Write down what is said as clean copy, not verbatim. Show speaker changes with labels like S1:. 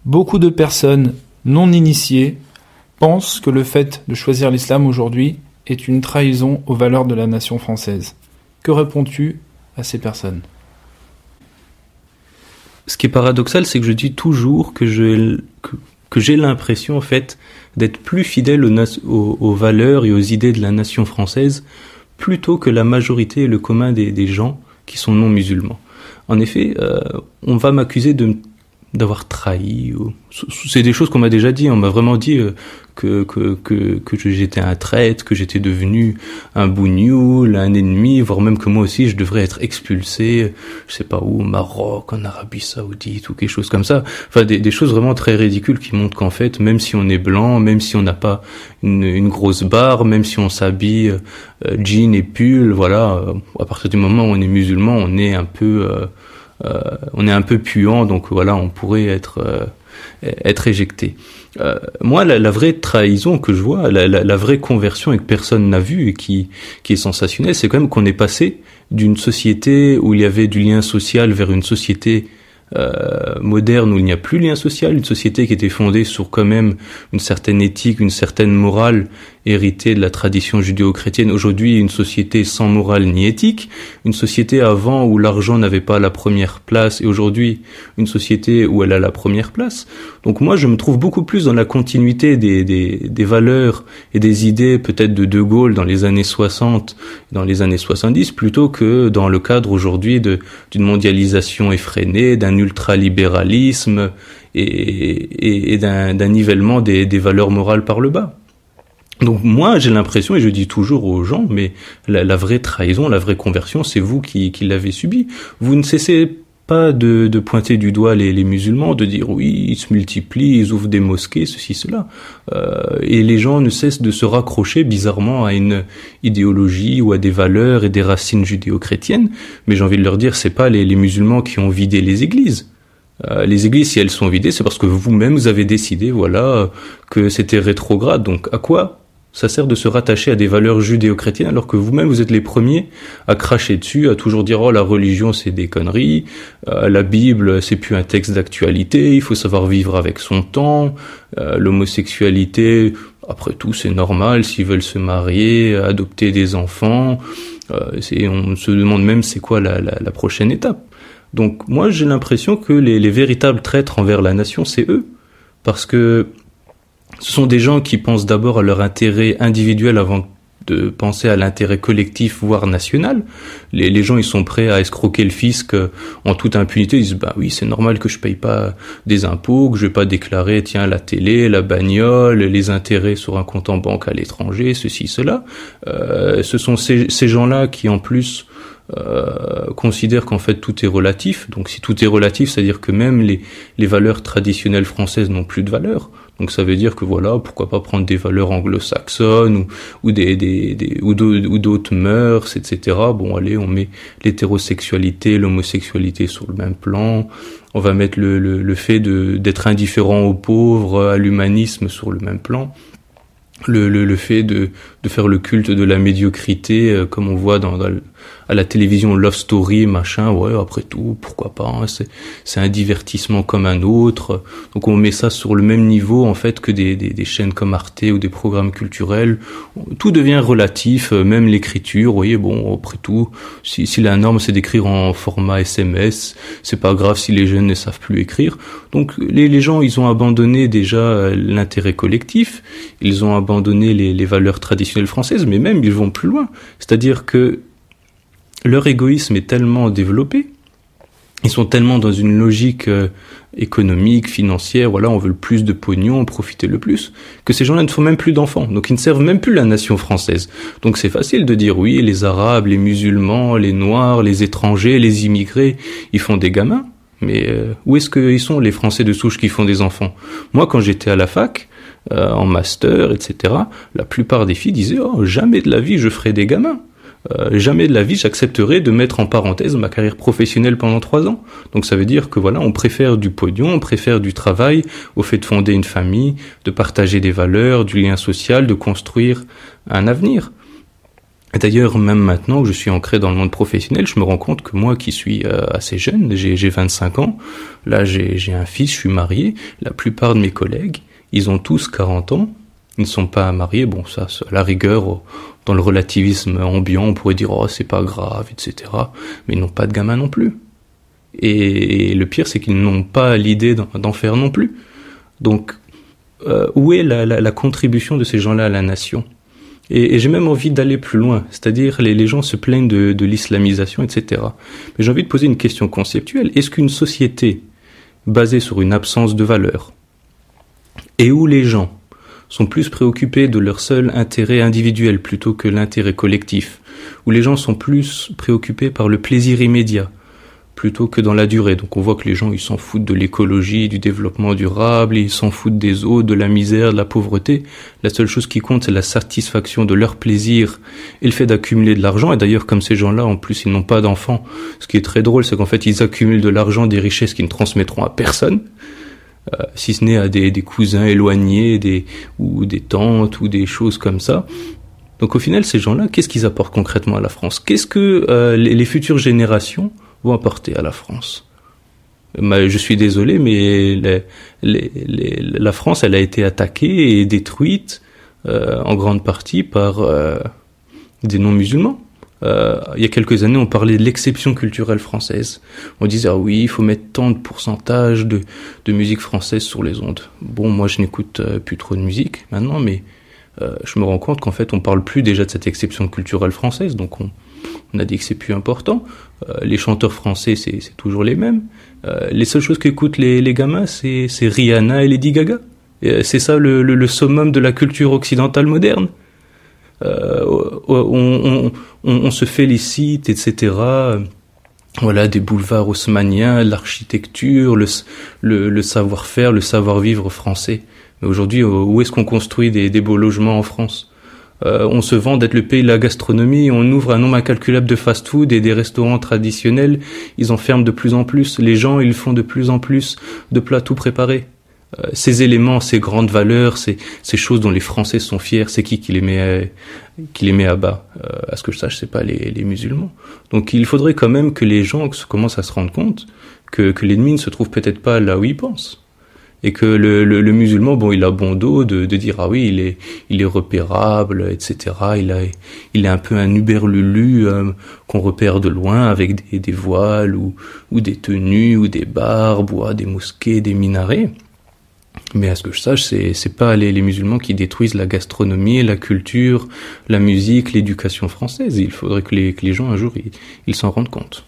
S1: Beaucoup de personnes non initiées pensent que le fait de choisir l'islam aujourd'hui est une trahison aux valeurs de la nation française. Que réponds-tu à ces personnes ?
S2: Ce qui est paradoxal, c'est que je dis toujours que j'ai l'impression, en fait, d'être plus fidèle aux valeurs et aux idées de la nation française plutôt que la majorité et le commun des gens qui sont non musulmans. En effet, on va m'accuser d'avoir trahi. C'est des choses qu'on m'a déjà dit. On m'a vraiment dit que j'étais un traître, que j'étais devenu un bougnoul, un ennemi, voire même que moi aussi je devrais être expulsé, je sais pas où, au Maroc, en Arabie Saoudite ou quelque chose comme ça. Enfin, des choses vraiment très ridicules qui montrent qu'en fait, même si on est blanc, même si on n'a pas une grosse barre, même si on s'habille jean et pull, voilà, à partir du moment où on est musulman, on est un peu puant, donc voilà, on pourrait être éjecté. Moi, la vraie trahison que je vois, la vraie conversion et que personne n'a vue et qui est sensationnelle, c'est quand même qu'on est passé d'une société où il y avait du lien social vers une société moderne où il n'y a plus de lien social, une société qui était fondée sur quand même une certaine éthique, une certaine morale héritée de la tradition judéo-chrétienne. Aujourd'hui, une société sans morale ni éthique, une société avant où l'argent n'avait pas la première place et aujourd'hui une société où elle a la première place. Donc moi, je me trouve beaucoup plus dans la continuité des valeurs et des idées peut-être de Gaulle dans les années 60, dans les années 70, plutôt que dans le cadre aujourd'hui d'une mondialisation effrénée, d'un ultralibéralisme et d'un nivellement des valeurs morales par le bas. Donc moi, j'ai l'impression, et je dis toujours aux gens, mais la vraie trahison, la vraie conversion, c'est vous qui l'avez subie. Vous ne cessez pas de pointer du doigt les musulmans, de dire oui, ils se multiplient, ils ouvrent des mosquées, ceci, cela. Et les gens ne cessent de se raccrocher bizarrement à une idéologie ou à des valeurs et des racines judéo-chrétiennes. Mais j'ai envie de leur dire, c'est pas les musulmans qui ont vidé les églises. Les églises, si elles sont vidées, c'est parce que vous-même, vous avez décidé, voilà, que c'était rétrograde. Donc à quoi ça sert de se rattacher à des valeurs judéo-chrétiennes alors que vous-même vous êtes les premiers à cracher dessus, à toujours dire oh la religion c'est des conneries, la Bible c'est plus un texte d'actualité, il faut savoir vivre avec son temps, l'homosexualité après tout c'est normal s'ils veulent se marier, adopter des enfants, on se demande même c'est quoi la prochaine étape. Donc moi j'ai l'impression que les véritables traîtres envers la nation c'est eux, parce que ce sont des gens qui pensent d'abord à leur intérêt individuel avant de penser à l'intérêt collectif, voire national. Les gens, ils sont prêts à escroquer le fisc en toute impunité. Ils disent, bah oui, c'est normal que je paye pas des impôts, que je vais pas déclarer, tiens, la télé, la bagnole, les intérêts sur un compte en banque à l'étranger, ceci, cela. Ce sont ces gens-là qui, en plus, considèrent qu'en fait tout est relatif. Donc si tout est relatif, c'est-à-dire que même les valeurs traditionnelles françaises n'ont plus de valeur. Donc ça veut dire que voilà, pourquoi pas prendre des valeurs anglo-saxonnes ou d'autres mœurs, etc. Bon allez, on met l'hétérosexualité, l'homosexualité sur le même plan. On va mettre le fait d'être indifférent aux pauvres, à l'humanisme sur le même plan. Le fait de faire le culte de la médiocrité, comme on voit à la télévision Love Story, machin, ouais, après tout, pourquoi pas, hein, c'est un divertissement comme un autre. Donc on met ça sur le même niveau, en fait, que des chaînes comme Arte ou des programmes culturels. Tout devient relatif, même l'écriture, vous voyez, bon, après tout, si la norme c'est d'écrire en format SMS, c'est pas grave si les jeunes ne savent plus écrire. Donc les gens, ils ont abandonné déjà l'intérêt collectif, ils ont abandonné les valeurs traditionnelles françaises, mais même ils vont plus loin. C'est-à-dire que leur égoïsme est tellement développé, ils sont tellement dans une logique économique, financière, voilà, on veut le plus de pognon, profiter le plus, que ces gens-là ne font même plus d'enfants, donc ils ne servent même plus la nation française. Donc c'est facile de dire oui, les Arabes, les musulmans, les Noirs, les étrangers, les immigrés, ils font des gamins, mais où est-ce qu'ils sont les Français de souche qui font des enfants ? Moi, quand j'étais à la fac, en master, etc., la plupart des filles disaient « Oh, jamais de la vie je ferai des gamins ». Jamais de la vie j'accepterai de mettre en parenthèse ma carrière professionnelle pendant 3 ans. Donc ça veut dire que voilà, on préfère du pognon, on préfère du travail au fait de fonder une famille, de partager des valeurs, du lien social, de construire un avenir. Et d'ailleurs, même maintenant que je suis ancré dans le monde professionnel, je me rends compte que moi qui suis assez jeune, j'ai 25 ans, là j'ai un fils, je suis marié, la plupart de mes collègues, ils ont tous 40 ans, ils ne sont pas mariés, bon ça, à la rigueur, dans le relativisme ambiant, on pourrait dire « oh c'est pas grave », etc. Mais ils n'ont pas de gamin non plus. Et le pire, c'est qu'ils n'ont pas l'idée d'en faire non plus. Donc, où est la contribution de ces gens-là à la nation ? Et j'ai même envie d'aller plus loin, c'est-à-dire les gens se plaignent de l'islamisation, etc. Mais j'ai envie de poser une question conceptuelle. Est-ce qu'une société basée sur une absence de valeurs, et où les gens sont plus préoccupés de leur seul intérêt individuel plutôt que l'intérêt collectif, où les gens sont plus préoccupés par le plaisir immédiat, plutôt que dans la durée. Donc on voit que les gens, ils s'en foutent de l'écologie, du développement durable, ils s'en foutent des autres, de la misère, de la pauvreté. La seule chose qui compte, c'est la satisfaction de leur plaisir et le fait d'accumuler de l'argent. Et d'ailleurs, comme ces gens-là, en plus, ils n'ont pas d'enfants. Ce qui est très drôle, c'est qu'en fait, ils accumulent de l'argent, des richesses qu'ils ne transmettront à personne, si ce n'est à des cousins éloignés, ou des tantes, ou des choses comme ça. Donc au final, ces gens-là, qu'est-ce qu'ils apportent concrètement à la France ? Qu'est-ce que les futures générations vont apporter à la France? Je suis désolé, mais la France, elle a été attaquée et détruite en grande partie par des non-musulmans. Il y a quelques années, on parlait de l'exception culturelle française. On disait, ah oui, il faut mettre tant de pourcentage de musique française sur les ondes. Bon, moi, je n'écoute plus trop de musique maintenant, mais je me rends compte qu'en fait, on parle plus déjà de cette exception culturelle française, donc on a dit que c'est plus important. Les chanteurs français, c'est toujours les mêmes. Les seules choses qu'écoutent les gamins, c'est Rihanna et Lady Gaga. C'est ça le summum de la culture occidentale moderne. On se félicite, etc. Voilà, des boulevards haussmanniens, l'architecture, le savoir-faire, le savoir-vivre français. Mais aujourd'hui, où est-ce qu'on construit des beaux logements en France ? On se vend d'être le pays de la gastronomie, on ouvre un nombre incalculable de fast-food et des restaurants traditionnels, ils en ferment de plus en plus. Les gens, ils font de plus en plus de plats tout préparés. Ces éléments, ces grandes valeurs, ces choses dont les Français sont fiers, c'est qui les met à bas? À ce que je sache, c'est pas les musulmans. Donc il faudrait quand même que les gens commencent à se rendre compte que l'ennemi ne se trouve peut-être pas là où ils pensent. Et que le musulman, bon, il a bon dos de dire ah oui, il est repérable, etc. Il est un peu un uberlulu qu'on repère de loin avec des voiles ou des tenues ou des barbes ou des mosquées, des minarets. Mais à ce que je sache, c'est pas les musulmans qui détruisent la gastronomie, la culture, la musique, l'éducation française. Il faudrait que les gens un jour ils s'en rendent compte.